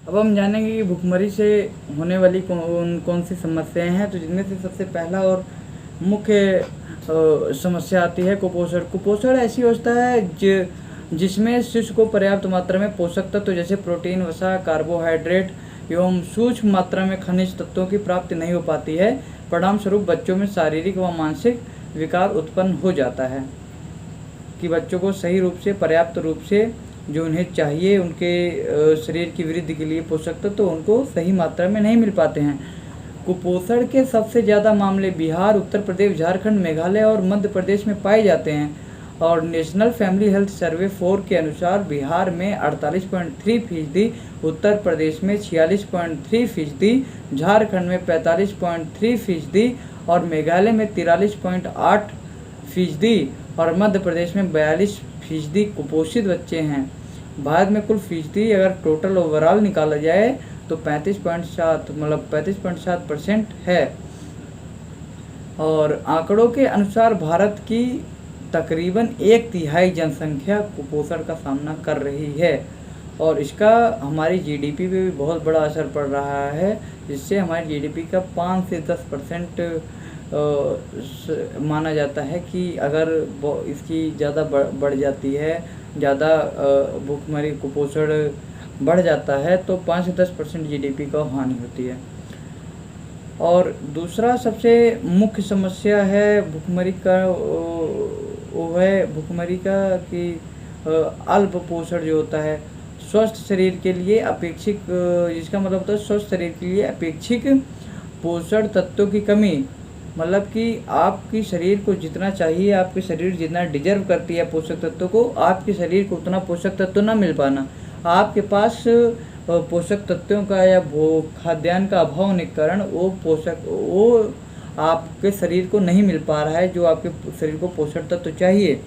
अब हम जानेंगे कि भुखमरी से होने वाली कौन कौन सी समस्याएं हैं। तो जिनमें से सबसे पहला और मुख्य समस्या आती है कुपोषण। कुपोषण ऐसी अवस्था है जिसमें शिशु को पर्याप्त मात्रा में पोषक तत्व जैसे प्रोटीन, वसा, कार्बोहाइड्रेट एवं सूक्ष्म मात्रा में खनिज तत्वों की प्राप्ति नहीं हो पाती है। परिणाम स्वरूप बच्चों में शारीरिक व मानसिक विकार उत्पन्न हो जाता है कि बच्चों को सही रूप से, पर्याप्त रूप से जो उन्हें चाहिए उनके शरीर की वृद्धि के लिए पोषक तत्व तो उनको सही मात्रा में नहीं मिल पाते हैं। कुपोषण के सबसे ज़्यादा मामले बिहार, उत्तर प्रदेश, झारखंड, मेघालय और मध्य प्रदेश में पाए जाते हैं। और नेशनल फैमिली हेल्थ सर्वे 4 के अनुसार बिहार में 48.3%, उत्तर प्रदेश में 46.3%, झारखंड में 45.3% और मेघालय में 43.8% और मध्य प्रदेश में 42% कुपोषित बच्चे हैं। भारत में कुल फीसदी अगर टोटल ओवरऑल निकाला जाए तो 35.7% है। और आंकड़ों के अनुसार भारत की तकरीबन 1/3 जनसंख्या कुपोषण का सामना कर रही है और इसका हमारी जीडीपी पे भी बहुत बड़ा असर पड़ रहा है, जिससे हमारी जीडीपी का 5 से 10% माना जाता है कि अगर इसकी ज़्यादा बढ़ जाती है, ज़्यादा भुखमरी कुपोषण बढ़ जाता है तो 5 से 10% जीडीपी का हानि होती है। और दूसरा सबसे मुख्य समस्या है भुखमरी का वो है भुखमरी का कि अल्प पोषण जो होता है स्वस्थ शरीर के लिए अपेक्षित, जिसका मतलब होता है स्वस्थ शरीर के लिए अपेक्षित पोषण तत्वों की कमी। मतलब कि आपकी शरीर को जितना चाहिए, आपकी शरीर जितना डिजर्व करती है पोषक तत्वों को, आपके शरीर को उतना पोषक तत्व ना मिल पाना, आपके पास पोषक तत्वों का या खाद्यान्न का अभाव होने के कारण वो आपके शरीर को नहीं मिल पा रहा है जो आपके शरीर को पोषक तत्व चाहिए।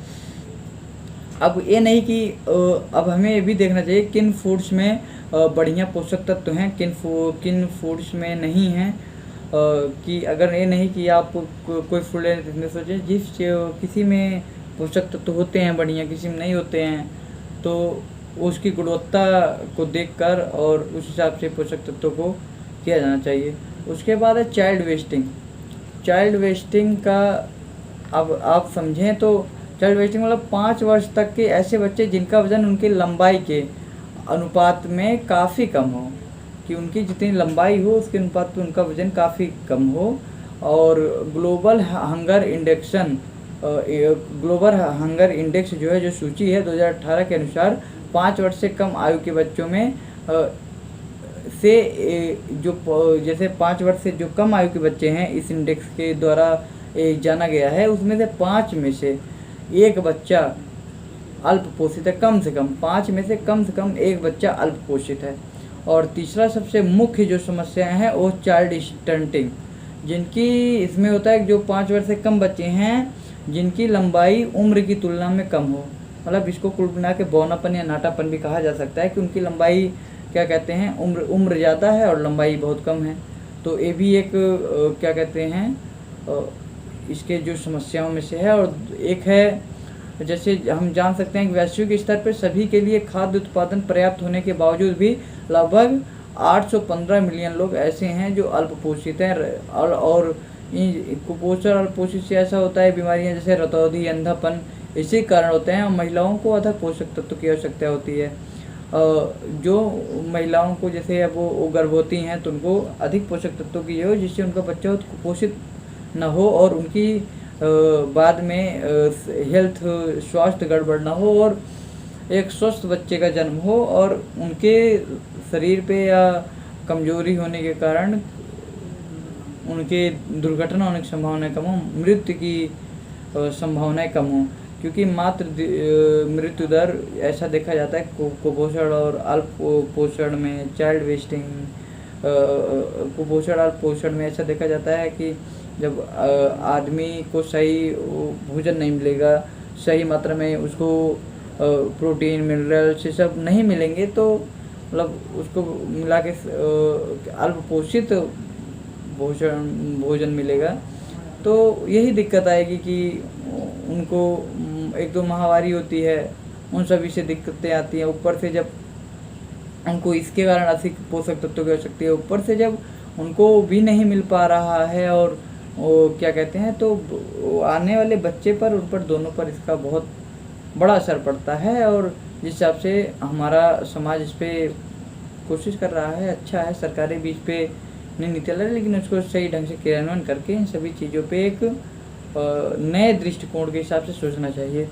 अब ये नहीं कि अब हमें ये भी देखना चाहिए किन फूड्स में बढ़िया पोषक तत्व हैं, किन फूड्स में नहीं हैं। कि अगर ये नहीं कि आप कोई फूड लेने सोचें जिस किसी में पोषक तत्व होते हैं बढ़िया, किसी में नहीं होते हैं, तो उसकी गुणवत्ता को देखकर और उस हिसाब से पोषक तत्वों को किया जाना चाहिए। उसके बाद है चाइल्ड वेस्टिंग। चाइल्ड वेस्टिंग का अब आप समझें तो चाइल्ड वेस्टिंग मतलब 5 वर्ष तक के ऐसे बच्चे जिनका वज़न उनकी लंबाई के अनुपात में काफ़ी कम हो, कि उनकी जितनी लंबाई हो उसके अनुपात में उनका वज़न काफ़ी कम हो। और ग्लोबल हंगर इंडेक्स जो है, जो सूची है 2018 के अनुसार 5 वर्ष से कम आयु के बच्चों में जैसे 5 वर्ष से जो कम आयु के बच्चे हैं इस इंडेक्स के द्वारा जाना गया है, उसमें से 5 में से 1 बच्चा अल्प पोषित है। कम से कम 5 में से कम 1 बच्चा अल्प पोषित है। और तीसरा सबसे मुख्य जो समस्याएं हैं वो चाइल्ड स्टंटिंग, जिनकी इसमें होता है कि जो 5 वर्ष से कम बच्चे हैं जिनकी लंबाई उम्र की तुलना में कम हो, मतलब इसको कुल मिला के बौनापन या नाटापन भी कहा जा सकता है कि उनकी लंबाई क्या कहते हैं उम्र ज़्यादा है और लंबाई बहुत कम है। तो ये भी एक क्या कहते हैं इसके जो समस्याओं में से है। और एक है जैसे हम जान सकते हैं कि वैश्विक स्तर पर सभी के लिए खाद्य उत्पादन पर्याप्त होने के बावजूद भी लगभग 815 मिलियन लोग ऐसे हैं जो अल्पपोषित हैं। और कुपोषण अल्पपोषित से ऐसा होता है बीमारियां जैसे रतौंधी, अंधापन इसी कारण होते हैं। और महिलाओं को अधिक पोषक तत्व की आवश्यकता होती है। जो महिलाओं को जैसे अब वो गर्भवती हैं तो उनको अधिक पोषक तत्वों की हो जिससे उनका बच्चा कुपोषित न हो और उनकी बाद में हेल्थ स्वास्थ्य गड़बड़ ना हो और एक स्वस्थ बच्चे का जन्म हो और उनके शरीर पे या कमजोरी होने के कारण उनके दुर्घटना होने की संभावना कम हो, मृत्यु की संभावनाएं कम हो। क्योंकि मात्र मृत्यु दर ऐसा देखा जाता है कुपोषण और अल्प पोषण में, चाइल्ड वेस्टिंग कुपोषण अल्प पोषण में ऐसा देखा जाता है कि जब आदमी को सही भोजन नहीं मिलेगा, सही मात्रा में उसको प्रोटीन, मिनरल्स ये सब नहीं मिलेंगे तो मतलब उसको मिला के अल्प पोषित भोजन मिलेगा तो यही दिक्कत आएगी कि उनको एक तो महामारी होती है, उन सभी से दिक्कतें आती हैं। ऊपर से जब उनको इसके कारण अधिक पोषक तत्वों की आवश्यकता है। ऊपर से जब उनको भी नहीं मिल पा रहा है और वो क्या कहते हैं, तो आने वाले बच्चे पर, उन पर, दोनों पर इसका बहुत बड़ा असर पड़ता है। और जिस हिसाब से हमारा समाज इस पर कोशिश कर रहा है, अच्छा है, सरकारें भी इस पर नहीं निकल रही, लेकिन उसको सही ढंग से क्रियान्वयन करके इन सभी चीज़ों पे एक नए दृष्टिकोण के हिसाब से सोचना चाहिए।